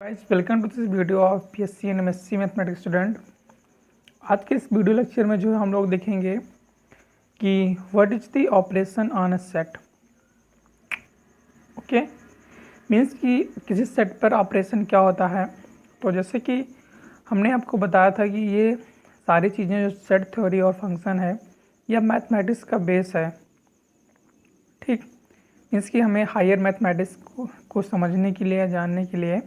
Guys welcome to this video of BSc and MSc mathematics student. आज के इस video lecture में जो हम लोग देखेंगे कि what is the operation on a set. Okay, means कि किसी सेट पर ऑपरेशन क्या होता है। तो जैसे कि हमने आपको बताया था कि ये सारी चीज़ें जो सेट थ्योरी और फंक्शन है यह मैथमेटिक्स का बेस है। ठीक, मीन्स कि हमें हायर मैथमेटिक्स को समझने के लिए, जानने के लिए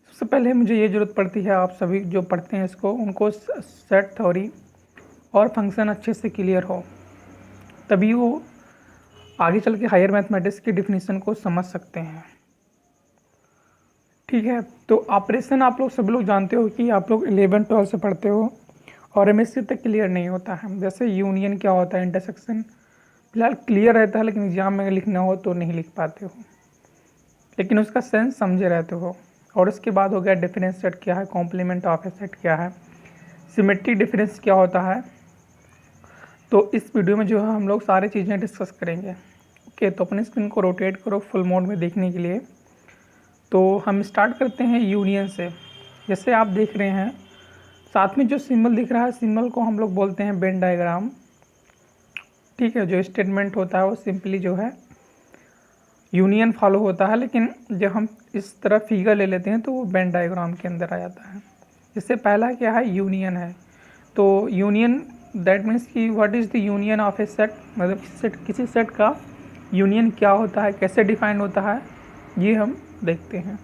सबसे पहले मुझे ये ज़रूरत पड़ती है, आप सभी जो पढ़ते हैं इसको, उनको सेट थ्योरी और फंक्शन अच्छे से क्लियर हो, तभी वो आगे चल के हायर मैथमेटिक्स की डिफिनीशन को समझ सकते हैं। ठीक है, तो ऑपरेशन आप लोग सभी लोग जानते हो कि आप लोग 11-12 से पढ़ते हो और एमएससी तक क्लियर नहीं होता है। जैसे यूनियन क्या होता है, इंटरसेक्शन फिलहाल क्लियर रहता है, लेकिन एग्जाम में लिखना हो तो नहीं लिख पाते हो, लेकिन उसका सेंस समझे रहते हो। और उसके बाद हो गया डिफरेंस सेट क्या है, कॉम्प्लीमेंट ऑफ ए सेट क्या है, सिमेट्रिक डिफरेंस क्या होता है। तो इस वीडियो में जो है हम लोग सारी चीज़ें डिस्कस करेंगे। ओके, तो अपने स्क्रीन को रोटेट करो फुल मोड में देखने के लिए। तो हम स्टार्ट करते हैं यूनियन से। जैसे आप देख रहे हैं साथ में जो सिंबल दिख रहा है, सिंबल को हम लोग बोलते हैं वेन डायग्राम। ठीक है, जो स्टेटमेंट होता है वो सिंपली जो है यूनियन फॉलो होता है, लेकिन जब हम इस तरह फिगर ले लेते हैं तो वो वेन डायग्राम के अंदर आ जाता है। इससे पहला क्या है, यूनियन है। तो यूनियन दैट मीन्स कि what is the union of a set, मतलब किसी सेट का यूनियन क्या होता है, कैसे डिफाइन होता है, ये हम देखते हैं।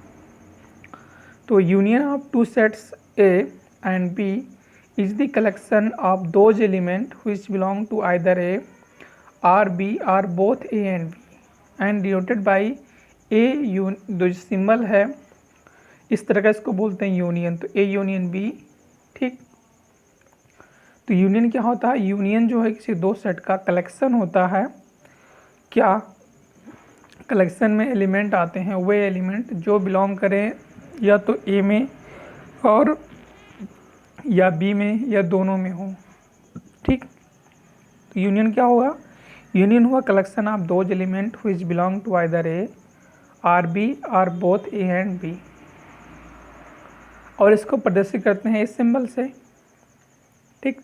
तो union of two sets A and B is the collection of those element which belong to either A or B or both A and B and denoted by A जो सिंबल है इस तरह का, इसको बोलते हैं यूनियन। तो A union B. ठीक, तो यूनियन क्या होता है, यूनियन जो है किसी दो सेट का कलेक्शन होता है। क्या कलेक्शन में एलिमेंट आते हैं, वे एलिमेंट जो बिलोंग करें या तो ए में और या बी में या दोनों में हो। ठीक, तो यूनियन क्या होगा, यूनियन हुआ collection of those element which belong to either A or B or both A and B, और इसको प्रदर्शित करते हैं इस सिंबल से। ठीक,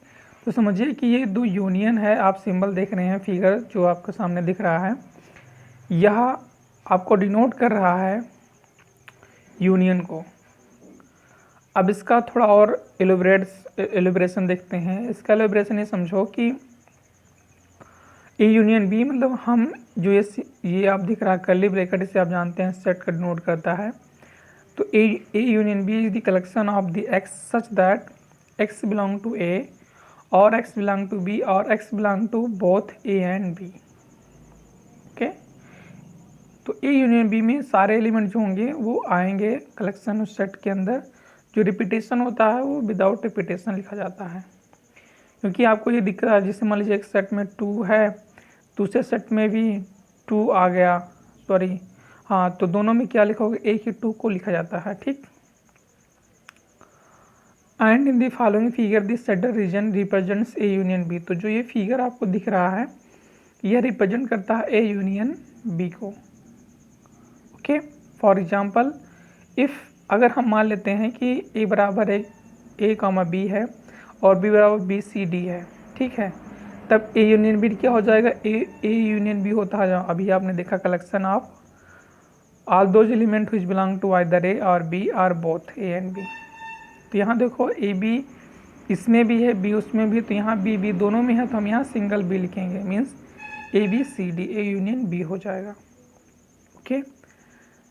तो समझिए कि ये दो यूनियन है। आप सिंबल देख रहे हैं, फिगर जो आपके सामने दिख रहा है, यह आपको डिनोट कर रहा है यूनियन को। अब इसका थोड़ा और एलिब्रेशन देखते हैं। इसका एलिब्रेशन ये समझो कि ए यूनियन बी, मतलब हम जो ये आप दिख रहा है कर्ली ब्रैकेट, इसे आप जानते हैं सेट का डिनोट करता है। तो A union B is the collection of the x such that x belong to A और एक्स बिलोंग टू बी और x belong to both A and B. Okay, तो ए यूनियन बी में सारे element जो होंगे वो आएंगे collection उस सेट के अंदर। जो रिपीटेशन होता है वो विदाउट रिपीटेशन लिखा जाता है, क्योंकि आपको ये दिख रहा है, जैसे मान लीजिए एक सेट में 2 है, दूसरे सेट में भी 2 आ गया, सॉरी हाँ, तो दोनों में क्या लिखोगे, एक ही 2 को लिखा जाता है। ठीक, and in the following figure the centre region represents A union B. तो जो ये फिगर आपको दिख रहा है यह रिप्रेजेंट करता है ए यूनियन बी को। ओके, फॉर एग्जांपल इफ़ अगर हम मान लेते हैं कि ए बराबर ए कॉमा बी है और बी बराबर बी सी डी है, ठीक है, तब ए यूनियन बी क्या हो जाएगा, ए यूनियन बी होता है। अभी आपने देखा collection of all those element which belong to either A और B or both A and B. तो यहाँ देखो ए बी इसमें भी है, बी उसमें भी, तो यहाँ बी बी दोनों में है, तो हम यहाँ सिंगल बी लिखेंगे, means A B C D, A union B हो जाएगा। ओके,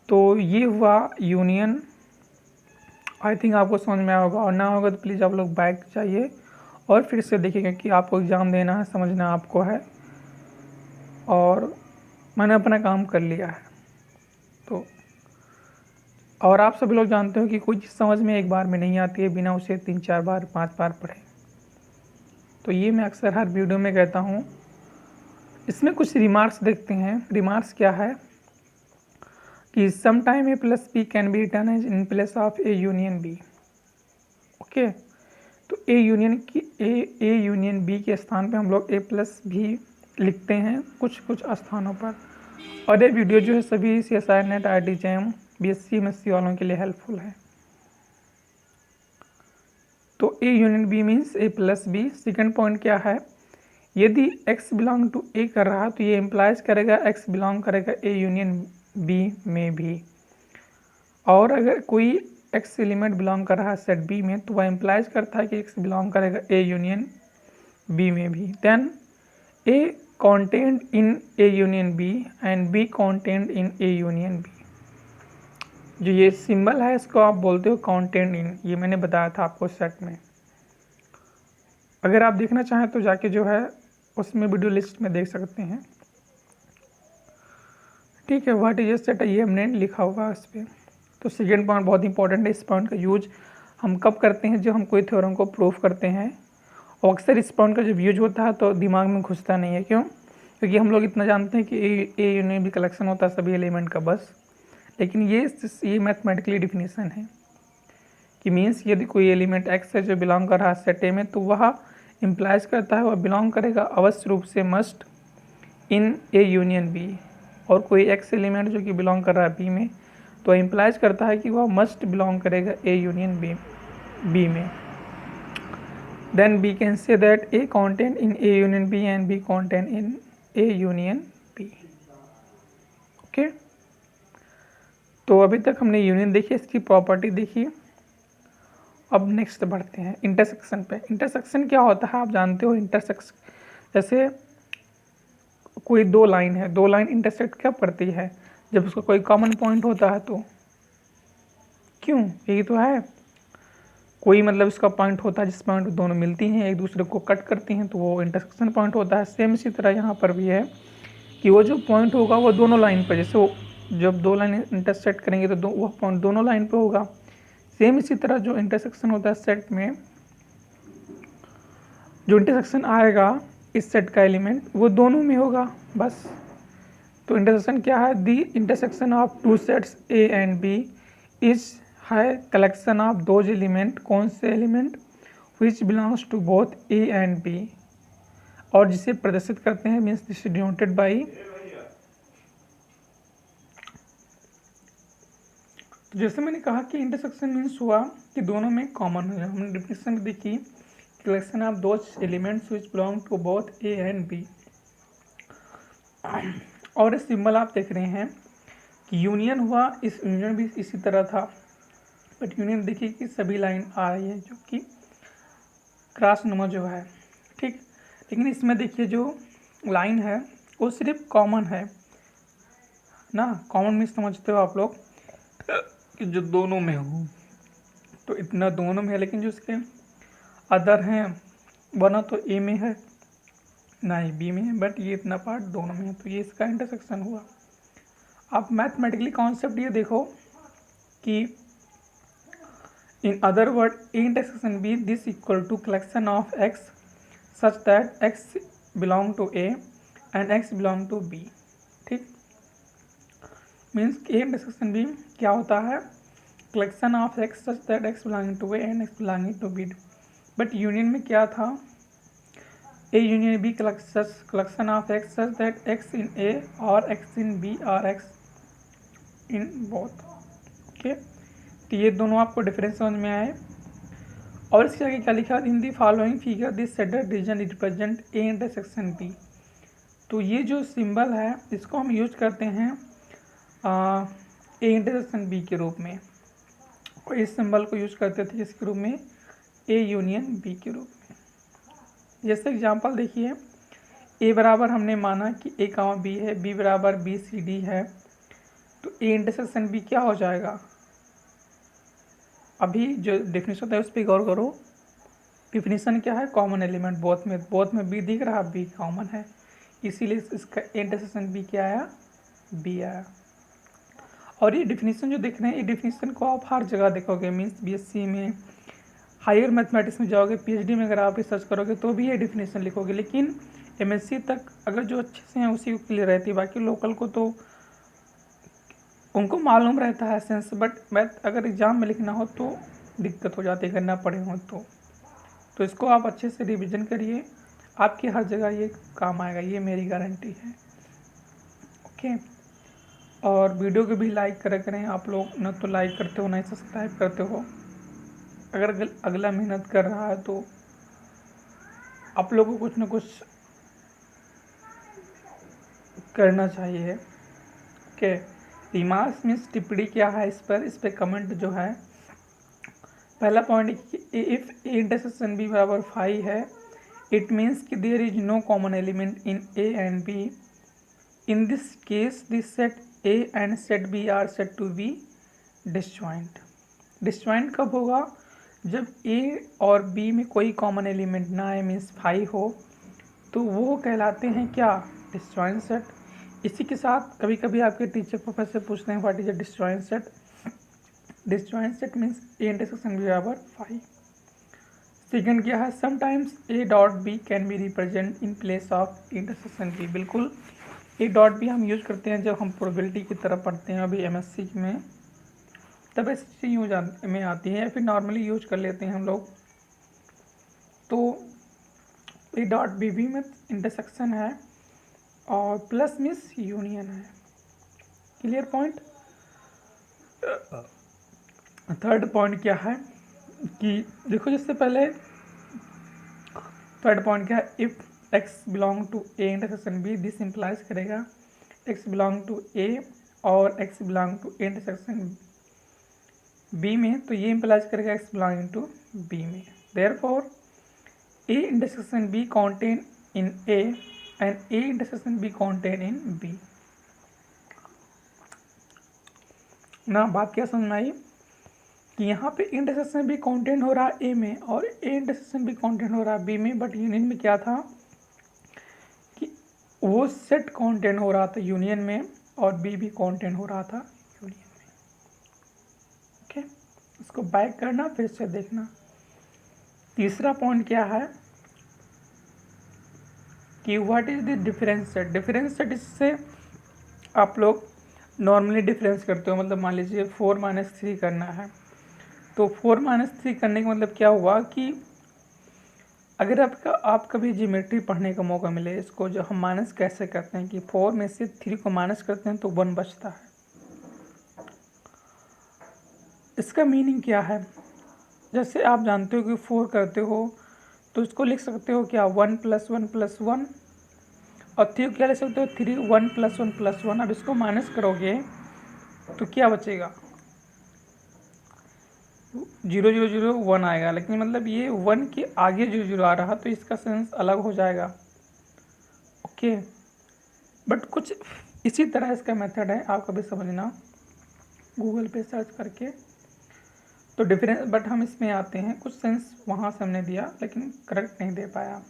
तो ये हुआ यूनियन। आई थिंक आपको समझ में आया होगा, और ना होगा तो प्लीज़ आप लोग बैक जाइए और फिर से देखिएगा कि आपको एग्ज़ाम देना है, समझना आपको है, और मैंने अपना काम कर लिया है। तो और आप सभी लोग जानते हो कि कोई चीज़ समझ में एक बार में नहीं आती है, बिना उसे 3-4 बार 5 बार पढ़े। तो ये मैं अक्सर हर वीडियो में कहता हूँ। इसमें कुछ रिमार्क्स देखते हैं। रिमार्क्स क्या है कि some time A plus B can be written as in place of A union B. Okay, तो ए यूनियन बी के स्थान पे हम लोग ए प्लस भी लिखते हैं कुछ स्थानों पर। और ये वीडियो जो है सभी CSIR net IIT JAM BSc MSc वालों के लिए हेल्पफुल है। तो A union B means A plus B. Second point क्या है, यदि x बिलोंग टू A कर रहा तो ये इम्प्लाइज करेगा x बिलोंग करेगा A यूनियन B में भी। और अगर कोई x एलिमेंट बिलोंग कर रहा है सेट B में तो वह इम्प्लाइज करता है कि x बिलोंग करेगा A यूनियन B में भी। Then A contained in A union B and B contained in A union B। जो ये सिंबल है इसको आप बोलते हो contained in, ये मैंने बताया था आपको सेट में। अगर आप देखना चाहें तो जाके जो है उसमें वीडियो लिस्ट में देख सकते हैं। ठीक है, व्हाट इज ए सेट ये हमने लिखा होगा इस पर। तो सेकेंड पॉइंट बहुत इंपॉर्टेंट है। इस पॉइंट का यूज हम कब करते हैं, जब हम कोई थ्योरम को प्रूफ करते हैं। और अक्सर इस पॉइंट का जब यूज होता है तो दिमाग में घुसता नहीं है। क्यों? क्योंकि हम लोग इतना जानते हैं कि ए यूनियन बी कलेक्शन होता है सभी एलिमेंट का बस। लेकिन ये मैथमेटिकली डिफिनीसन है कि मीन्स यदि कोई एलिमेंट एक्स है जो बिलोंग कर रहा है सेट ए में तो वह इम्प्लाइज करता है वह बिलोंग करेगा अवश्य रूप से must in A union B. और कोई एक्स एलिमेंट जो कि बिलोंग कर रहा है बी में तो इम्प्लाइज करता है कि वह मस्ट बिलोंग करेगा ए यूनियन बी में। Then we can say that A contained in A union B and B contained in A union B। Okay, तो अभी तक हमने यूनियन देखी, इसकी प्रॉपर्टी देखी। अब नेक्स्ट बढ़ते हैं इंटरसेक्शन पे। इंटरसेक्शन क्या होता है आप जानते हो। इंटरसेक्शन जैसे कोई दो लाइन है, दो लाइन इंटरसेक्ट कब करती है, जब उसका कोई कॉमन पॉइंट होता है। तो क्यों, यही तो है। कोई मतलब इसका पॉइंट होता है जिस पॉइंट दोनों मिलती हैं एक दूसरे को कट करती हैं तो वो इंटरसेक्शन पॉइंट होता है। सेम इसी तरह यहाँ पर भी है कि वो जो पॉइंट होगा वो दोनों लाइन पर, जैसे वो जब दो लाइन इंटरसेक्ट करेंगे तो वह पॉइंट दोनों लाइन पे होगा। सेम इसी तरह जो इंटरसेक्शन होता है सेट में, जो इंटरसेक्शन आएगा इस सेट का एलिमेंट वो दोनों में होगा बस। तो इंटरसेक्शन क्या है, the intersection of two sets A and B is है कलेक्शन ऑफ दोज एलिमेंट। कौन से element, which belongs to both A and B, और जिसे प्रदर्शित करते हैं मीन्स दिस डिनोटेड बाई। तो जैसे मैंने कहा कि इंटरसेक्शन मीन्स हुआ कि दोनों में कॉमन है। हमने डिफिनेशन में देखी collection of those elements which belong to both A and B. और इस सिंबल आप देख रहे हैं कि यूनियन हुआ, इस यूनियन भी इसी तरह था। बट यूनियन देखिए कि सभी लाइन आ रही है जो कि क्रॉस नुमा जो है, ठीक। लेकिन इसमें देखिए जो लाइन है वो सिर्फ कॉमन है ना। कॉमन में समझते हो आप लोग कि जो दोनों में हो, तो इतना दोनों में है। लेकिन जो इसके अदर हैं वह ना तो ए में है ना ही बी में है, बट ये इतना पार्ट दोनों में है, तो ये इसका इंटरसेक्शन हुआ। आप मैथमेटिकली कॉन्सेप्ट ये देखो कि in other word A intersection B this equal to collection of x such that x belong to A and x belong to B. ठीक, मीन्स ए इंटरसेक्शन बी क्या होता है, collection of x such that x belonging to A and x belonging to B. But union में क्या था, A union B collection of x such that x in A और x in B और x in both. Okay, तो ये दोनों आपको difference समझ में आए। और इसके आगे क्या लिखा, in the following figure this shaded region represent A intersection B. तो ये जो सिंबल है इसको हम यूज करते हैं ए इंटरसेक्शन बी के रूप में, और इस सिंबल को यूज करते थे इसके रूप में ए यूनियन बी के रूप में। जैसे एग्जांपल देखिए, ए बराबर हमने माना कि ए कामा बी है, बी बराबर बी सी डी है, तो ए इंटरसेक्शन बी क्या हो जाएगा। अभी जो डेफिनेशन है उस पर गौर करो। डिफिनीशन क्या है, कॉमन एलिमेंट बोथ में बी दिख रहा, बी कॉमन है, इसीलिए इसका इंटरसेक्शन बी क्या आया, बी आया। और ये डिफिनीशन जो देख रहे हैं, ये डिफिनीशन को आप हर जगह देखोगे, मीन्स बीएससी में, हायर मैथमेटिक्स में जाओगे, पीएचडी में अगर आप रिसर्च करोगे तो भी ये डिफिनीशन लिखोगे। लेकिन एमएससी तक अगर जो अच्छे से हैं उसी को क्लियर रहती है, बाकी लोकल को तो उनको मालूम रहता है सेंस, बट मैथ अगर एग्जाम में लिखना हो तो दिक्कत हो जाती है, करना पड़े हो तो इसको आप अच्छे से रिवीजन करिए, आपकी हर जगह ये काम आएगा, ये मेरी गारंटी है। ओके, और वीडियो को भी लाइक करा करें आप लोग, ना तो लाइक करते हो ना ही सब्सक्राइब करते हो। अगर अगला मेहनत कर रहा है तो आप लोगों को कुछ ना कुछ करना चाहिए। ओके, रिमार्क्स मीन्स टिप्पणी क्या है इस पर कमेंट जो है। पहला पॉइंट कि इफ ए इंटरसेक्शन बी बराबर 5 है, इट मीन्स कि there is no common element in A and B. In this case this set A and set B are said to be disjoint. Disjoint कब होगा? जब ए और B में कोई common element ना आए, मीन्स 5 हो, तो वो कहलाते हैं क्या? Disjoint set. इसी के साथ कभी कभी आपके टीचर प्रोफेसर पूछते हैं what is a disjoint set. Disjoint set means A intersection B बराबर 5। सेकेंड क्या है? Sometimes A dot B can be represent in place of intersection B. बिल्कुल, ए डॉट बी हम यूज करते हैं जब हम प्रोबेबिलिटी की तरफ पढ़ते हैं अभी एमएससी में, तब ऐसी चीज़ यूज में आती है, या फिर नॉर्मली यूज कर लेते हैं हम लोग। तो ए डॉट बी भी में इंटरसेक्शन है और प्लस मीन्स यूनियन है। Clear point. थर्ड पॉइंट क्या है कि देखो, जिससे पहले थर्ड पॉइंट क्या है? If x belong to A intersection B, this implies करेगा एक्स बिलोंग टू ए और x belong to A intersection B में, तो ये इम्प्लाइज करेगा एक्स बिलोंगिंग टू बी में। Therefore A intersection B contain in A and A intersection B contain in B. ना बात क्या समझ में आई कि यहाँ पे इंटरसेक्शन भी कॉन्टेंट हो रहा है ए में और ए इंटरसेक्शन भी कॉन्टेंट हो रहा है बी में, बट यूनियन में क्या था कि वो सेट कॉन्टेंट हो रहा था यूनियन में और बी भी कॉन्टेंट हो रहा था यूनियन में। ओके, इसको बैक करना फिर से देखना। तीसरा पॉइंट क्या है कि what is the difference set. Difference set इससे आप लोग नॉर्मली डिफरेंस करते हो, मतलब मान लीजिए 4 - 3 करना है, तो 4 - 3 करने का मतलब क्या हुआ कि अगर आप कभी ज्योमेट्री पढ़ने का मौका मिले, इसको जो हम माइनस कैसे करते हैं कि 4 में से 3 को माइनस करते हैं तो 1 बचता है। इसका मीनिंग क्या है? जैसे आप जानते हो कि 4 करते हो तो इसको लिख सकते हो क्या? 1 + 1 + 1, और 3 क्या लिख सकते हो? 3 1 + 1 + 1। अब इसको माइनस करोगे तो क्या बचेगा? 0 0 0 1 आएगा, लेकिन मतलब ये 1 के आगे 0 0 आ रहा, तो इसका सेंस अलग हो जाएगा। ओके, बट कुछ इसी तरह इसका मेथड है, आप कभी समझना गूगल पे सर्च करके। तो डिफरेंस, बट हम इसमें आते हैं, कुछ सेंस वहाँ से हमने दिया लेकिन करेक्ट नहीं दे पाया।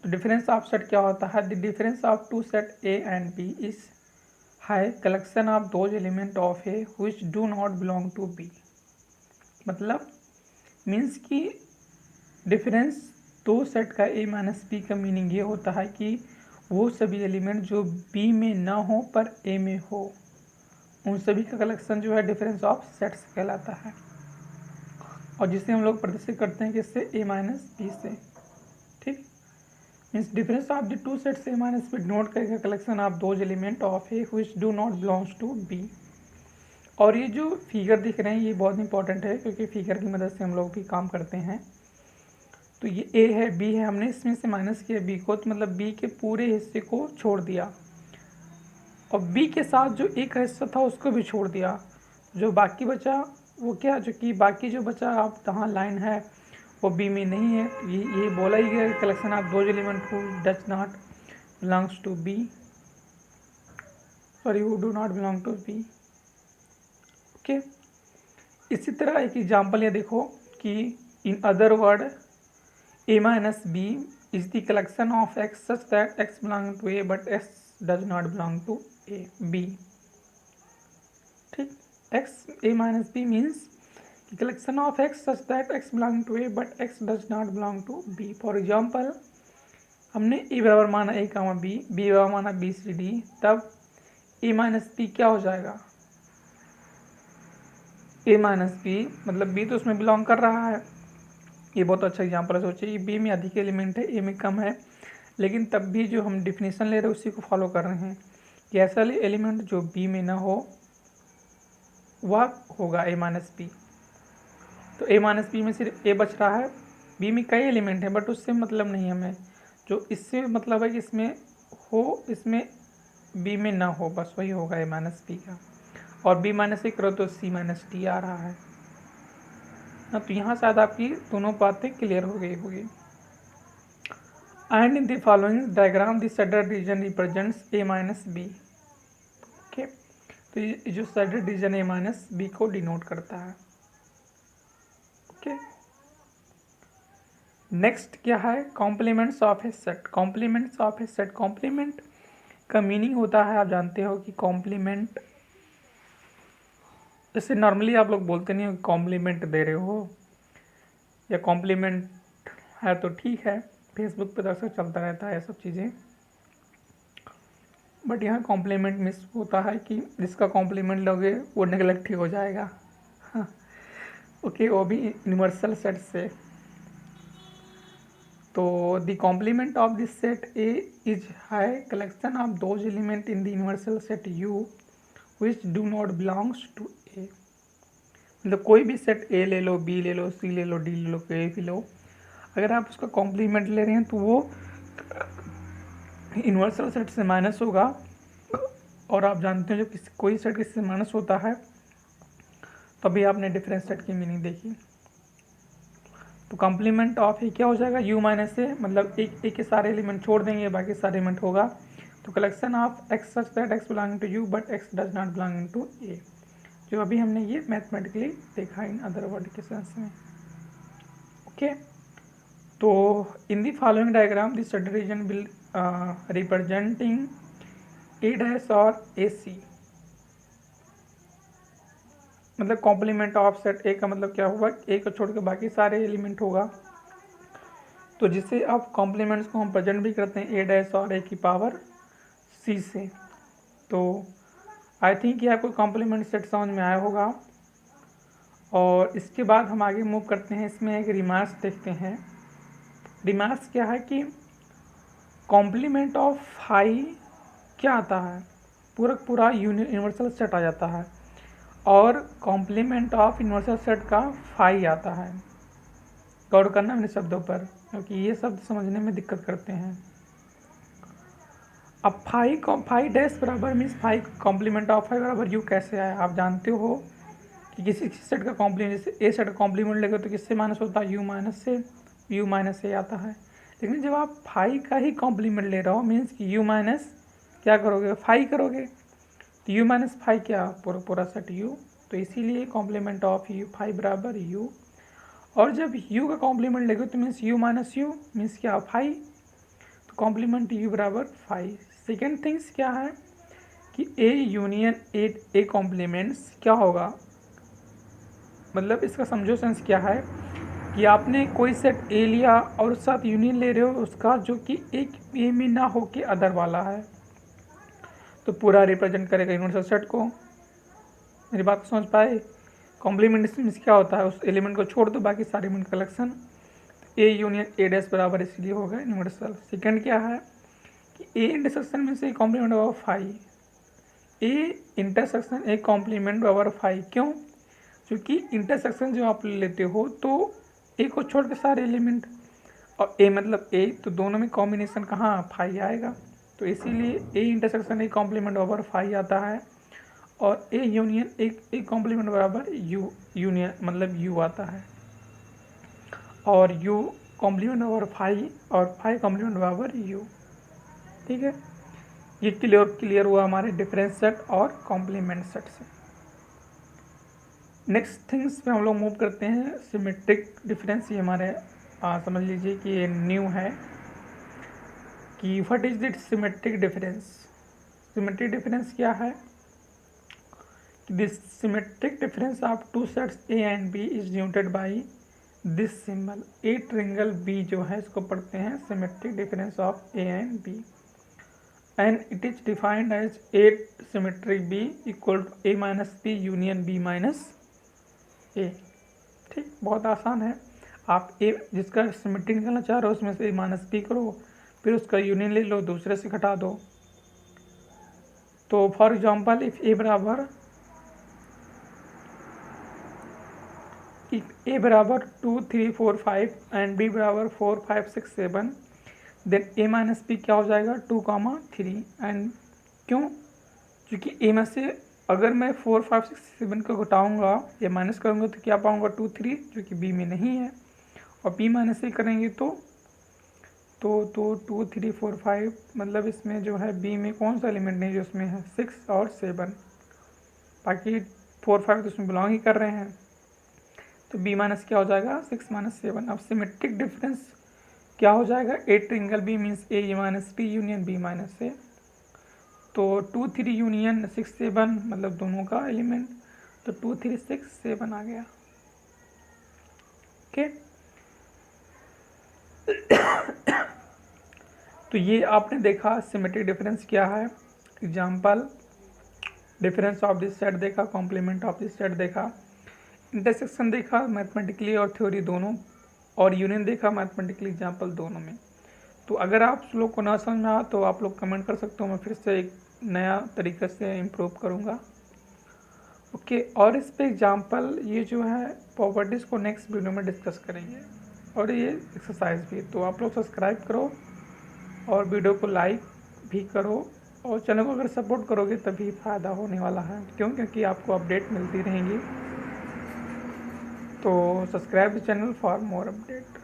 तो डिफरेंस ऑफ सेट क्या होता है? The difference of two set A and B is है collection of those element of A which do not belong to B. मतलब मीन्स कि डिफरेंस दो सेट का ए माइनस बी का मीनिंग ये होता है कि वो सभी एलिमेंट जो बी में ना हो पर ए में हो, उन सभी का कलेक्शन जो है डिफरेंस ऑफ सेट्स कहलाता है, और जिसे हम लोग प्रदर्शित करते हैं किससे? ए माइनस बी से। ठीक, means difference of the two sets A minus B note करेगा collection of those element of A which do not belongs to B. और ये जो फिगर दिख रहे हैं ये बहुत इंपॉर्टेंट है, क्योंकि फिगर की मदद से हम लोग भी काम करते हैं। तो ये ए है, बी है, हमने इसमें से माइनस किया बी को, तो मतलब बी के पूरे हिस्से को छोड़ दिया, और बी के साथ जो एक हिस्सा था उसको भी छोड़ दिया। जो बाकी बचा वो क्या, जो कि बाकी जो बचा आप यहाँ लाइन है वो बी में नहीं है। ये बोला ही गया collection of those element who does not belongs to B, sorry who do not belong to B. Okay, इसी तरह एक एग्जाम्पल ये देखो कि in other word a minus b is the collection of x such that x belong to a but x does not belong to a b। ठीक, x a minus b means collection of x such that x belong to a but x does not belong to b। For example हमने a बराबर माना a, b, b बराबर माना b c d, तब a minus B क्या हो जाएगा? a minus B मतलब b तो उसमें बिलोंग कर रहा है। ये बहुत अच्छा एग्जांपल है। सोचिए बी में अधिक एलिमेंट है, ए में कम है, लेकिन तब भी जो हम डिफिनेशन ले रहे हैं उसी को फॉलो कर रहे हैं कि ऐसा एलिमेंट जो बी में ना हो वह होगा ए माइनस बी। तो ए माइनस बी में सिर्फ ए बच रहा है, बी में कई एलिमेंट हैं बट उससे मतलब नहीं है हमें, जो इससे मतलब है कि इसमें हो, इसमें बी में ना हो, बस वही होगा ए माइनस बी का। और बी माइनस ए करो तो सी माइनस डी आ रहा है ना। तो यहाँ शायद आपकी दोनों बातें क्लियर हो गई होगी। And in the following diagram the shaded region represents A minus B. Okay, तो ये जो shaded region A minus B को डिनोट करता है। ओके, नेक्स्ट क्या है, complements of a set. Complements of a set, complement का मीनिंग होता है, आप जानते हो कि कॉम्प्लीमेंट, जैसे नॉर्मली आप लोग बोलते नहीं हो कॉम्प्लीमेंट दे रहे हो या कॉम्प्लीमेंट है तो ठीक है, फेसबुक पे तो अक्सर चलता रहता है ये सब चीज़ें, बट यहाँ कॉम्प्लीमेंट मिस होता है कि जिसका कॉम्प्लीमेंट लोगे वो नेगलेक्ट ही हो जाएगा। हाँ, ओके, वो भी यूनिवर्सल सेट से। तो the complement of this set A is है collection of those element in the universal set U which do not belongs to A. मतलब कोई भी सेट ए ले लो, बी ले लो, सी ले लो, डी ले लो, कोई भी लो, अगर आप उसका कॉम्प्लीमेंट ले रहे हैं तो वो यूनिवर्सल सेट से माइनस होगा। और आप जानते हो जब कोई सेट किसी से माइनस होता है तभी आपने डिफरेंस सेट की मीनिंग देखी। तो कॉम्प्लीमेंट ऑफ ए क्या हो जाएगा, यू माइनस ए, मतलब एक के सारे एलिमेंट छोड़ देंगे, बाकी सारे एलिमेंट होगा। तो collection of x such that x belonging to U but x does not belonging to A, जो अभी हमने ये मैथमेटिकली देखा इन अदर वर्ड के सेंस में। ओके, तो in the following diagram this shaded region will representing A dash और A सी। मतलब कॉम्प्लीमेंट ऑफ सेट ए का मतलब क्या हुआ, ए को छोड़ के बाकी सारे एलिमेंट होगा। तो जिससे अब कॉम्प्लीमेंट्स को हम प्रेजेंट भी करते हैं ए डैश और ए की पावर सी से। तो आई थिंक ये आपको कॉम्प्लीमेंट सेट समझ में आया होगा। और इसके बाद हम आगे मूव करते हैं, इसमें एक रिमार्क्स देखते हैं। रिमार्क्स क्या है कि कॉम्प्लीमेंट ऑफ फाई क्या आता है, पूरा यूनिवर्सल सेट आ जाता है, और कॉम्प्लीमेंट ऑफ यूनिवर्सल सेट का फाई आता है। गौर करना मेरे शब्दों पर, क्योंकि ये शब्द समझने में दिक्कत करते हैं। अब फाई डैश बराबर means phi complement of phi बराबर यू कैसे आया। आप जानते हो कि किसी सेट का कॉम्प्लीमेंट, जैसे ए सेट का कॉम्प्लीमेंट लेंगे तो किससे माइनस होता है, यू माइनस से आता है। लेकिन जब आप फाई का ही कॉम्प्लीमेंट ले रहे हो मीन्स कि यू माइनस क्या करोगे, फाई करोगे, तो यू माइनस फाई क्या, पूरा सेट यू। तो इसीलिए कॉम्प्लीमेंट ऑफ यू फाई बराबर यू। और जब यू का कॉम्प्लीमेंट लेंगे तो means you minus you means क्या, फाई। तो कॉम्प्लीमेंट यू बराबर फाई। सेकेंड थिंग्स क्या है कि ए यूनियन ए कॉम्प्लीमेंट्स क्या होगा, मतलब इसका समझो सेंस क्या है कि आपने कोई सेट ए लिया और उस साथ यूनियन ले रहे हो उसका जो कि एक ए में ना हो के अदर वाला है, तो पूरा रिप्रेजेंट करेगा यूनिवर्सल सेट को। मेरी बात को समझ पाए। कॉम्प्लीमेंट मीन्स क्या होता है, उस एलिमेंट को छोड़ दो बाकी सारे element collection. A union A dash बराबर इसलिए होगा यूनिवर्सल। सेकंड क्या है कि A intersection means A complement बराबर phi. A intersection A complement बराबर फाई, क्यों, क्योंकि इंटरसेक्शन जो आप लेते हो तो ए को छोड़ के सारे एलिमेंट, और ए मतलब ए, तो दोनों में कॉम्बिनेशन कहाँ फाई आएगा। तो इसीलिए ए इंटरसेक्शन ए कॉम्प्लीमेंट बराबर फाई आता है, और ए यूनियन एक कॉम्प्लीमेंट बराबर यू यूनियन मतलब यू आता है, और यू कॉम्प्लीमेंट बराबर फाई और फाई कॉम्प्लीमेंट बराबर यू। ठीक है, ये क्लियर हुआ हमारे डिफरेंस सेट और कॉम्प्लीमेंट सेट से। नेक्स्ट थिंग्स पे हम लोग मूव करते हैं, सिमेट्रिक डिफरेंस। ये हमारे समझ लीजिए कि ये न्यू है कि what is the symmetric difference. Symmetric difference क्या है, this symmetric difference of two sets A and B is denoted by this symbol. A triangle B जो है इसको पढ़ते हैं symmetric difference of A and B, and it is defined as A symmetric B equal to A minus B union B minus A. ठीक, बहुत आसान है। आप ए जिसका सिमेट्रिक निकालना चाह रहे हो उसमें से ए माइनस बी करो, फिर उसका यूनियन ले लो, दूसरे से घटा दो। तो फॉर एग्जांपल इफ ए बराबर 2 3 4 5 एंड बी बराबर 4 5 6 7, देन ए माइनस बी क्या हो जाएगा 2, 3 एंड क्यों, क्योंकि ए में से अगर मैं 4 5 6 7 को घटाऊंगा या माइनस करूंगा तो क्या पाऊंगा 2 3, जो कि बी में नहीं है, और बी माइनस ए करेंगे तो 2 3 4 5, मतलब इसमें जो है बी में कौन सा एलिमेंट नहीं जो इसमें है 6 और 7, बाकी 4 5 तो उसमें बिलोंग ही कर रहे हैं, तो बी माइनस क्या हो जाएगा 6 माइनस 7। अब सिमेट्रिक डिफरेंस क्या हो जाएगा, A triangle B means A minus B union B minus A, तो 2 3 यूनियन 6 7 मतलब दोनों का एलिमेंट, तो 2 3 6 7 आ गया। ओके, तो ये आपने देखा सिमेट्रिक डिफरेंस क्या है, example difference of this set देखा, कॉम्प्लीमेंट ऑफ दिस सेट देखा, इंटरसेक्शन देखा मैथमेटिकली और थ्योरी दोनों, और यूनियन देखा मैथमेटिकली एग्जाम्पल दोनों में। तो अगर आप लोग को ना समझ में आया तो आप लोग कमेंट कर सकते हो, मैं फिर से एक नया तरीके से इम्प्रूव करूँगा। ओके, और इस पे एग्जाम्पल ये जो है प्रॉपर्टीज़ को नेक्स्ट वीडियो में डिस्कस करेंगे, और ये एक्सरसाइज भी। तो आप लोग सब्सक्राइब करो और वीडियो को लाइक भी करो, और चैनल को अगर सपोर्ट करोगे तभी फ़ायदा होने वाला है, क्यों, क्योंकि आपको अपडेट मिलती रहेंगी। तो subscribe the channel for more update.